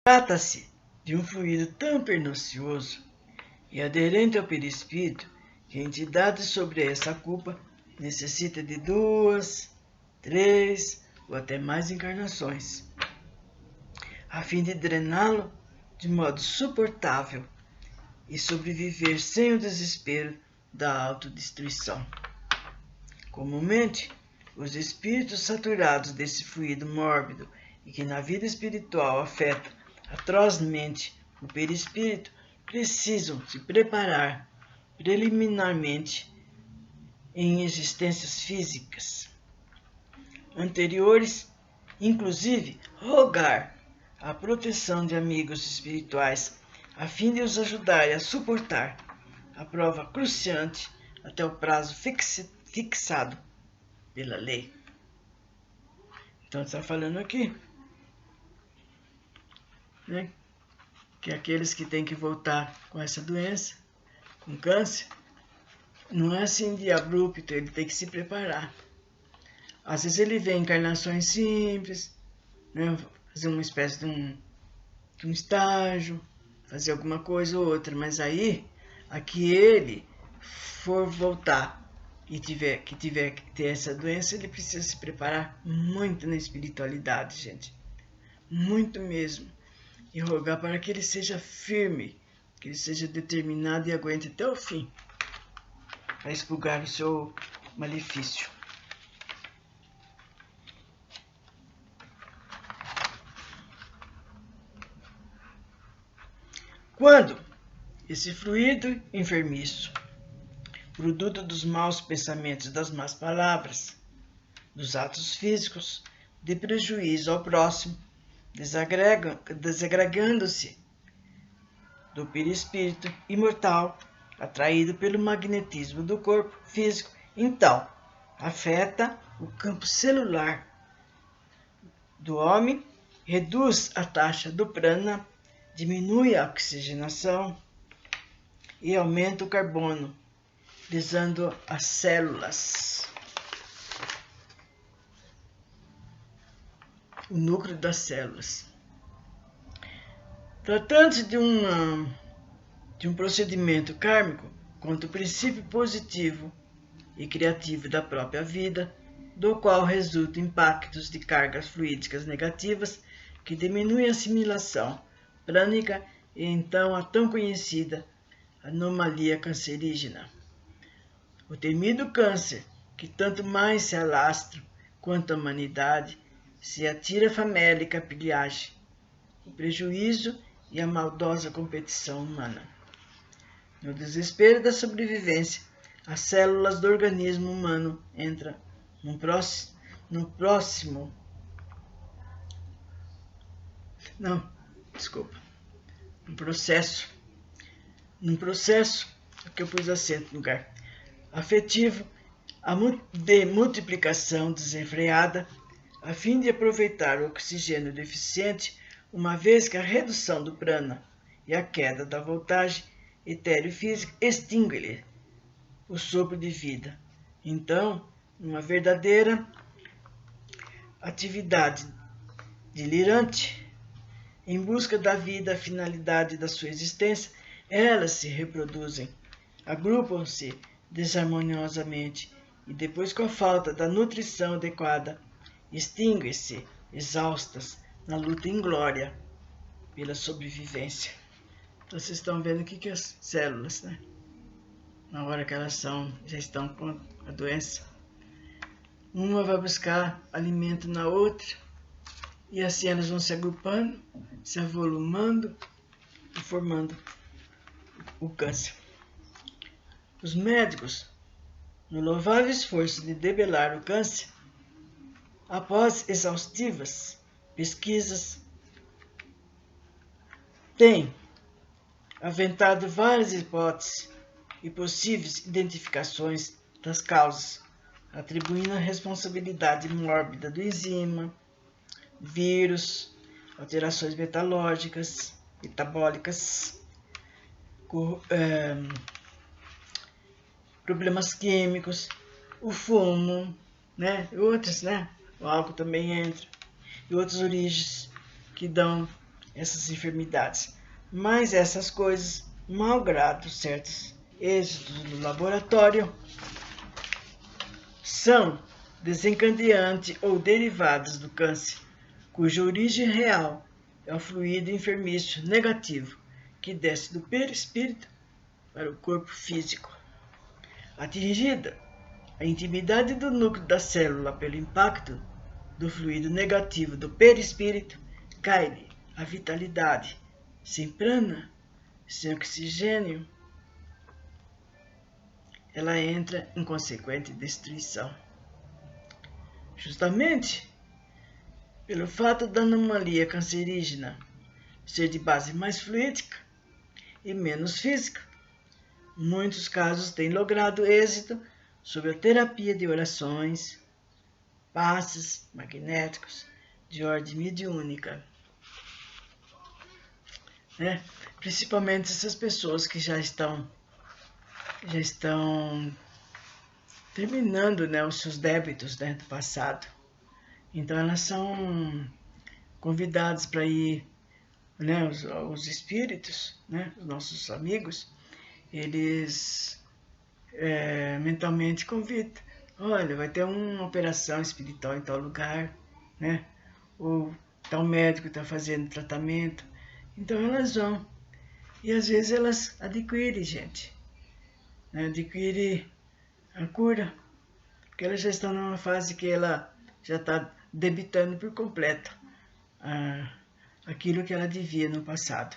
Trata-se de um fluido tão pernicioso e aderente ao perispírito que a entidade sobre essa culpa necessita de 2, 3 ou até mais encarnações, a fim de drená-lo de modo suportável e sobreviver sem o desespero da autodestruição. Comumente, os espíritos saturados desse fluido mórbido e que na vida espiritual afeta atrozmente o perispírito precisam se preparar preliminarmente em existências físicas anteriores, inclusive rogar a proteção de amigos espirituais a fim de os ajudarem a suportar a prova cruciante até o prazo fixado pela lei. Então está falando aqui, né, que aqueles que têm que voltar com essa doença, com câncer, não é assim de abrupto, ele tem que se preparar. Às vezes ele vê encarnações simples, né, fazer uma espécie de um estágio, fazer alguma coisa ou outra, mas aí, aqui ele for voltar e tiver que ter essa doença, ele precisa se preparar muito na espiritualidade, gente. Muito mesmo. E rogar para que ele seja firme, que ele seja determinado e aguente até o fim para expurgar o seu malefício. Quando esse fluido enfermiço, produto dos maus pensamentos, das más palavras, dos atos físicos, de prejuízo ao próximo, desagregando-se do perispírito imortal, atraído pelo magnetismo do corpo físico, então afeta o campo celular do homem, reduz a taxa do prana, diminui a oxigenação e aumenta o carbono, visando as células, o núcleo das células. Tratando-se de um procedimento kármico contra o princípio positivo e criativo da própria vida, do qual resultam impactos de cargas fluídicas negativas que diminuem a assimilação prânica e então a tão conhecida anomalia cancerígena. O temido câncer, que tanto mais se alastra quanto a humanidade, se atira à famélica pilhagem, o prejuízo e a maldosa competição humana. No desespero da sobrevivência, as células do organismo humano entram num processo que eu pus acento no lugar, afetivo, de multiplicação desenfreada, a fim de aproveitar o oxigênio deficiente, uma vez que a redução do prana e a queda da voltagem etéreo-física extingue-lhe o sopro de vida. Então, uma verdadeira atividade delirante, em busca da vida, a finalidade da sua existência, elas se reproduzem, agrupam-se desarmoniosamente e depois, com a falta da nutrição adequada, extinguem-se exaustas na luta inglória pela sobrevivência. Então vocês estão vendo aqui que as células, né, na hora que elas já estão com a doença, uma vai buscar alimento na outra, e assim elas vão se agrupando, se avolumando e formando o câncer. Os médicos, no louvável esforço de debelar o câncer, após exaustivas pesquisas, têm aventado várias hipóteses e possíveis identificações das causas, atribuindo a responsabilidade mórbida do enzima, vírus, alterações metabólicas, problemas químicos, o fumo, né, e outros, né, o álcool também entra, e outras origens que dão essas enfermidades. Mas essas coisas, malgrado certos êxitos do laboratório, são desencadeantes ou derivadas do câncer, cuja origem real é o fluido enfermiço negativo que desce do perispírito para o corpo físico. Atingida a intimidade do núcleo da célula pelo impacto do fluido negativo do perispírito, cai-lhe a vitalidade. Sem prana, sem oxigênio, ela entra em consequente destruição. Justamente pelo fato da anomalia cancerígena ser de base mais fluídica e menos física, muitos casos têm logrado êxito sobre a terapia de orações, passes magnéticos de ordem mediúnica. Principalmente essas pessoas que já estão terminando, os seus débitos, do passado. Então elas são convidadas para ir, os espíritos, os nossos amigos, eles mentalmente convidam. Olha, vai ter uma operação espiritual em tal lugar, ou tal médico está fazendo tratamento. Então elas vão. E às vezes elas adquirem, gente. Adquirem a cura. Porque elas já estão numa fase que ela já está debitando por completo aquilo que ela devia no passado.